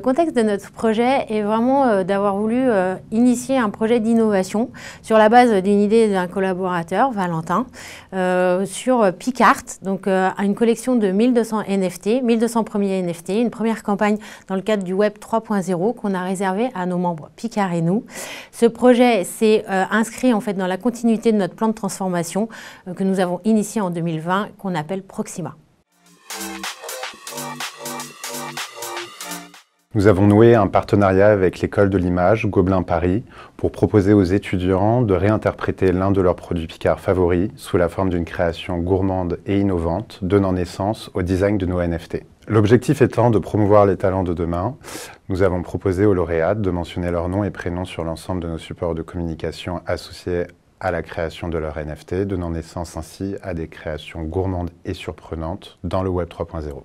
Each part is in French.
Le contexte de notre projet est vraiment d'avoir voulu initier un projet d'innovation sur la base d'une idée d'un collaborateur, Valentin, sur Picart, donc une collection de 1200 NFT, 1200 premiers NFT, une première campagne dans le cadre du Web 3.0 qu'on a réservé à nos membres Picart et nous. Ce projet s'est inscrit en fait dans la continuité de notre plan de transformation que nous avons initié en 2020, qu'on appelle Proxima. Nous avons noué un partenariat avec l'école de l'image Gobelin Paris pour proposer aux étudiants de réinterpréter l'un de leurs produits Picart favoris sous la forme d'une création gourmande et innovante, donnant naissance au design de nos NFT. L'objectif étant de promouvoir les talents de demain, nous avons proposé aux lauréats de mentionner leur nom et prénom sur l'ensemble de nos supports de communication associés à la création de leur NFT, donnant naissance ainsi à des créations gourmandes et surprenantes dans le Web 3.0.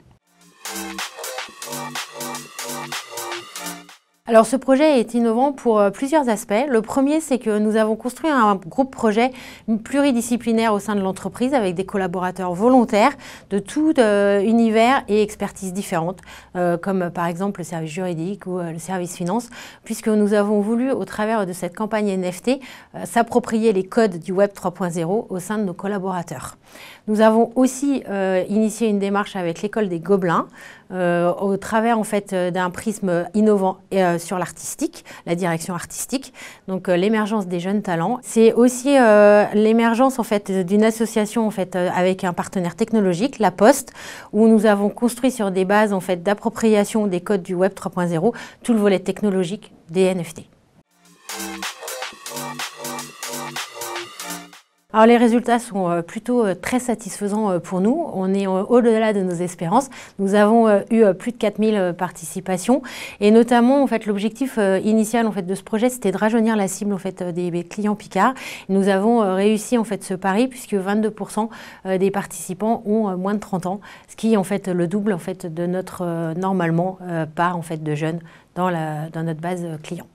Alors ce projet est innovant pour plusieurs aspects. Le premier, c'est que nous avons construit un groupe projet pluridisciplinaire au sein de l'entreprise avec des collaborateurs volontaires de tout univers et expertises différentes, comme par exemple le service juridique ou le service finance, puisque nous avons voulu, au travers de cette campagne NFT, s'approprier les codes du Web 3.0 au sein de nos collaborateurs. Nous avons aussi initié une démarche avec l'école des Gobelins, au travers en fait d'un prisme innovant sur l'artistique, la direction artistique, donc l'émergence des jeunes talents. C'est aussi l'émergence en fait d'une association en fait avec un partenaire technologique, La Poste, où nous avons construit sur des bases en fait d'appropriation des codes du Web 3.0 tout le volet technologique des NFT. Alors les résultats sont plutôt très satisfaisants pour nous. On est au-delà de nos espérances. Nous avons eu plus de 4000 participations et notamment en fait l'objectif initial en fait de ce projet, c'était de rajeunir la cible en fait des clients Picart. Nous avons réussi en fait ce pari puisque 22% des participants ont moins de 30 ans, ce qui est en fait le double en fait de notre normalement part en fait de jeunes dans notre base client.